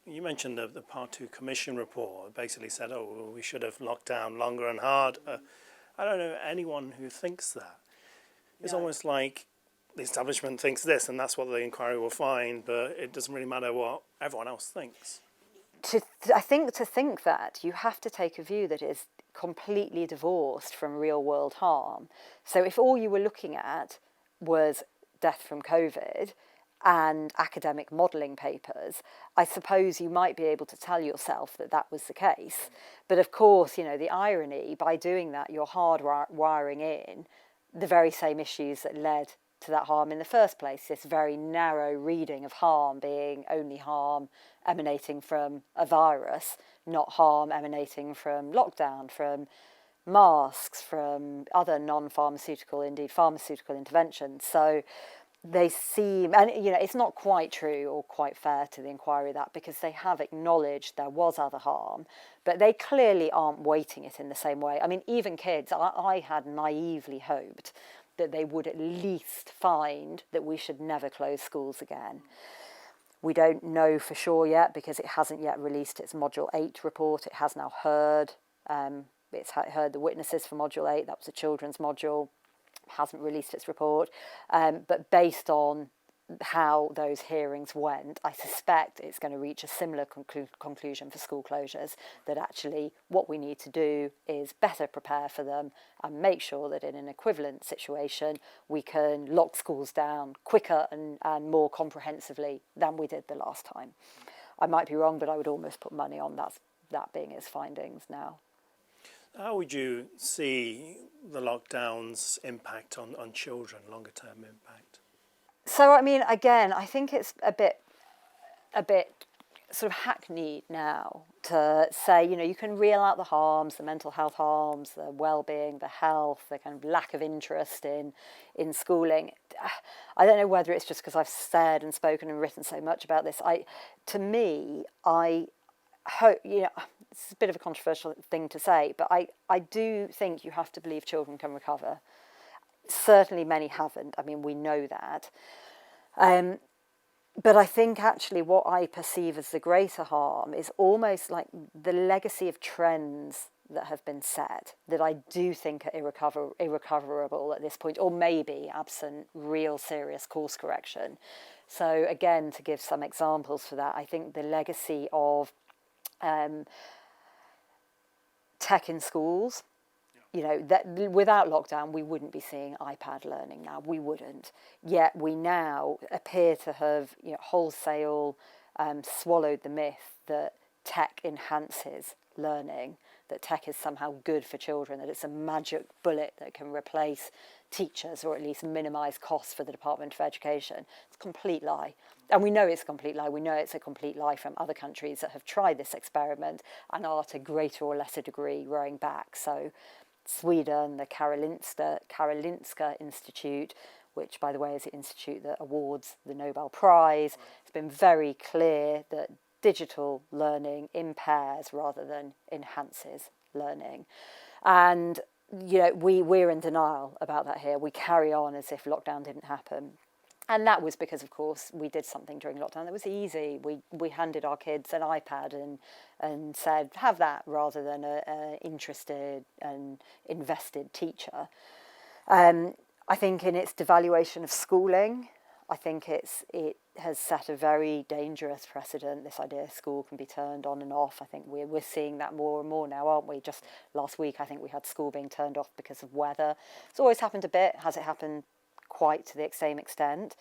Speaker 2: You mentioned the Part 2 Commission report. It basically said, we should have locked down longer and harder. I don't know anyone who thinks that. It's almost like the establishment thinks this, and that's what the inquiry will find, but it doesn't really matter what everyone else thinks.
Speaker 1: I think to think that, you have to take a view that is completely divorced from real-world harm. So if all you were looking at was death from COVID and academic modelling papers, I suppose you might be able to tell yourself that that was the case. But of course, the irony, by doing that, you're hardwiring in the very same issues that led to that harm in the first place, this very narrow reading of harm being only harm emanating from a virus, not harm emanating from lockdown, from masks, from other non-pharmaceutical, indeed pharmaceutical interventions. So they seem, and it's not quite true or quite fair to the inquiry that, because they have acknowledged there was other harm, but they clearly aren't weighting it in the same way. I mean, even kids, I had naively hoped that they would at least find that we should never close schools again. We don't know for sure yet, because it hasn't yet released its Module 8 report. It has now heard, heard the witnesses for Module 8. That was a children's module. Hasn't released its report. But based on how those hearings went, I suspect it's going to reach a similar conclusion for school closures, that actually what we need to do is better prepare for them and make sure that in an equivalent situation we can lock schools down quicker and more comprehensively than we did the last time. I might be wrong, but I would almost put money on that being its findings now.
Speaker 2: How would you see the lockdown's impact on children, longer term impact?
Speaker 1: So, I mean, again, I think it's a bit sort of hackneyed now to say, you can reel out the harms, the mental health harms, the well-being, the health, the kind of lack of interest in schooling. I don't know whether it's just because I've said and spoken and written so much about this. I hope, it's a bit of a controversial thing to say, but I do think you have to believe children can recover. Certainly many haven't. I mean, we know that. But I think actually what I perceive as the greater harm is almost like the legacy of trends that have been set that I do think are irrecoverable at this point, or maybe absent real serious course correction. So again, to give some examples for that, I think the legacy of tech in schools, that without lockdown, we wouldn't be seeing iPad learning now. We wouldn't. Yet we now appear to have wholesale swallowed the myth that tech enhances learning, that tech is somehow good for children, that it's a magic bullet that can replace teachers or at least minimise costs for the Department of Education. It's a complete lie. And we know it's a complete lie. We know it's a complete lie from other countries that have tried this experiment and are to greater or lesser degree rowing back. So Sweden, the Karolinska Institute, which, by the way, is the institute that awards the Nobel Prize, has been very clear that digital learning impairs rather than enhances learning. And, we're in denial about that here. We carry on as if lockdown didn't happen. And that was because, of course, we did something during lockdown that was easy. We handed our kids an iPad and said, have that, rather than an interested and invested teacher. I think in its devaluation of schooling, I think it has set a very dangerous precedent, this idea school can be turned on and off. I think we're seeing that more and more now, aren't we? Just last week, I think we had school being turned off because of weather. It's always happened a bit. Has it happened quite to the same extent?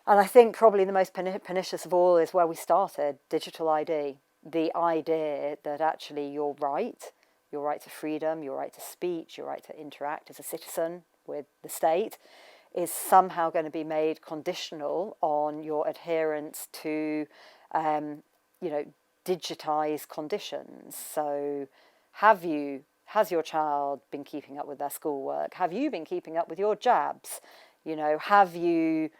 Speaker 1: And I think probably the most pernicious of all is where we started, digital ID. The idea that actually your right to freedom, your right to speech, your right to interact as a citizen with the state is somehow going to be made conditional on your adherence to, digitized conditions. So has your child been keeping up with their schoolwork? Have you been keeping up with your jabs? Have you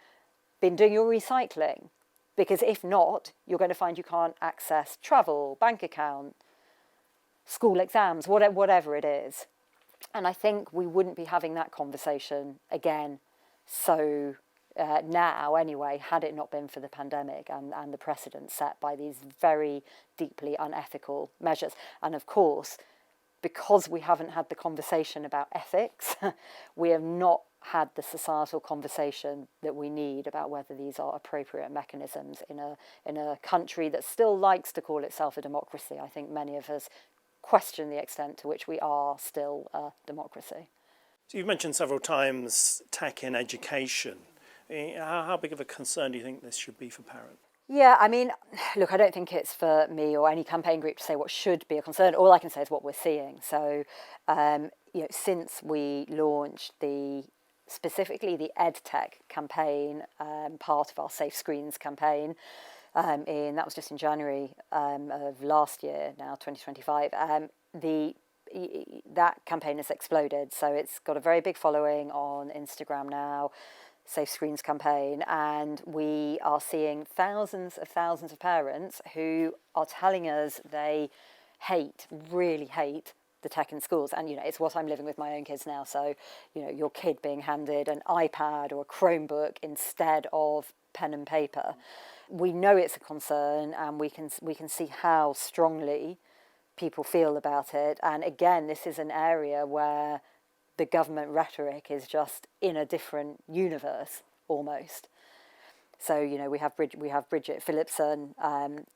Speaker 1: been doing your recycling? Because if not, you're going to find you can't access travel, bank account, school exams, whatever it is. And I think we wouldn't be having that conversation again so now anyway, had it not been for the pandemic and the precedent set by these very deeply unethical measures. And of course, because we haven't had the conversation about ethics, we have not had the societal conversation that we need about whether these are appropriate mechanisms in a country that still likes to call itself a democracy. I think many of us question the extent to which we are still a democracy.
Speaker 2: So you've mentioned several times tech in education. How big of a concern do you think this should be for parents?
Speaker 1: Yeah, I mean, look, I don't think it's for me or any campaign group to say what should be a concern. All I can say is what we're seeing. So, since we launched specifically the EdTech campaign, part of our Safe Screens campaign, that was just in January of last year, now 2025, that campaign has exploded. So it's got a very big following on Instagram now, Safe Screens campaign, and we are seeing thousands of parents who are telling us they really hate the tech in schools. And, it's what I'm living with my own kids now. So, your kid being handed an iPad or a Chromebook instead of pen and paper. We know it's a concern, and we can see how strongly people feel about it. And again, this is an area where the government rhetoric is just in a different universe almost. So, we have Bridget Phillipson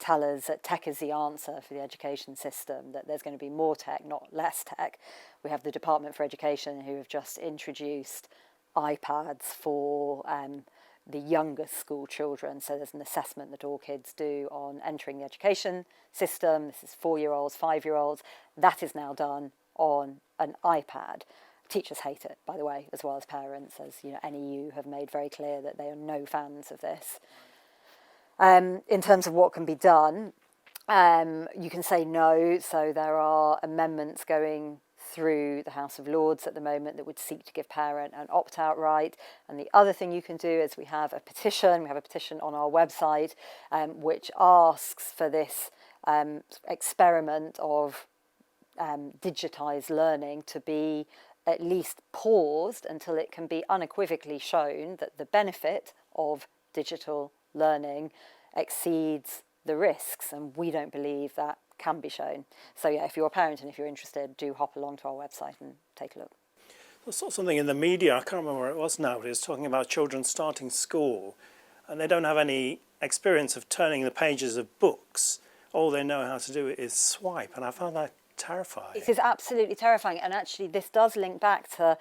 Speaker 1: tell us that tech is the answer for the education system, that there's going to be more tech, not less tech. We have the Department for Education who have just introduced iPads for the youngest school children. So there's an assessment that all kids do on entering the education system. This is 4-year-olds, 5-year-olds. That is now done on an iPad. Teachers hate it, by the way, as well as parents, as NEU have made very clear that they are no fans of this. In terms of what can be done, you can say no. So there are amendments going through the House of Lords at the moment that would seek to give parent an opt-out right. And the other thing you can do is we have a petition on our website which asks for this experiment of digitised learning to be at least paused until it can be unequivocally shown that the benefit of digital learning exceeds the risks. And we don't believe that can be shown. So yeah, if you're a parent and if you're interested, do hop along to our website and take a look.
Speaker 2: I saw something in the media, I can't remember where it was now, but it was talking about children starting school and they don't have any experience of turning the pages of books. All they know how to do is swipe, and I found that terrifying.
Speaker 1: It is absolutely terrifying, and actually this does link back to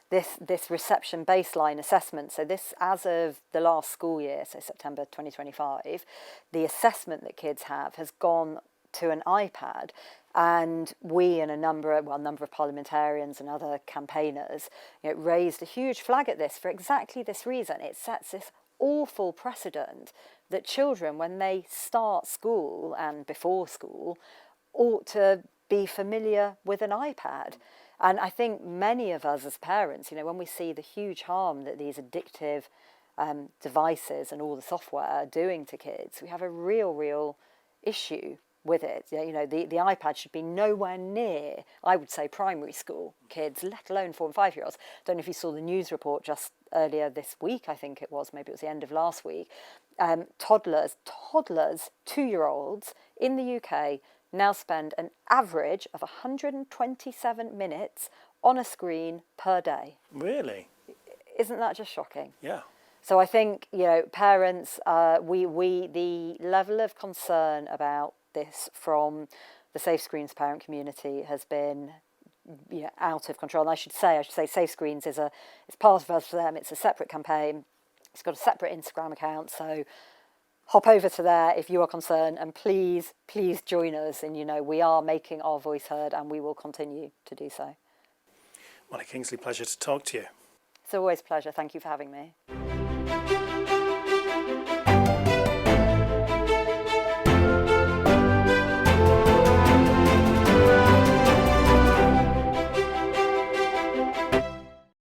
Speaker 1: this reception baseline assessment. So this, as of the last school year, so September 2025, the assessment that kids have has gone to an iPad, and we and a number of parliamentarians and other campaigners, raised a huge flag at this for exactly this reason. It sets this awful precedent that children, when they start school and before school, ought to be familiar with an iPad. And I think many of us as parents, when we see the huge harm that these addictive devices and all the software are doing to kids, we have a real issue with it. The iPad should be nowhere near, I would say, primary school kids, let alone 4 and 5 year olds. Don't know if you saw the news report just earlier this week, I think it was, maybe it was the end of last week. Toddlers, 2-year-olds in the UK now spend an average of 127 minutes on a screen per day.
Speaker 2: Really?
Speaker 1: Isn't that just shocking?
Speaker 2: Yeah.
Speaker 1: So I think, parents, the level of concern about this from the Safe Screens parent community has been out of control. And I should say Safe Screens it's part of UsForThem. It's a separate campaign. It's got a separate Instagram account. So hop over to there if you are concerned, and please join us. And we are making our voice heard, and we will continue to do so.
Speaker 2: Well, Kingsley, pleasure to talk to you.
Speaker 1: It's always a pleasure. Thank you for having me.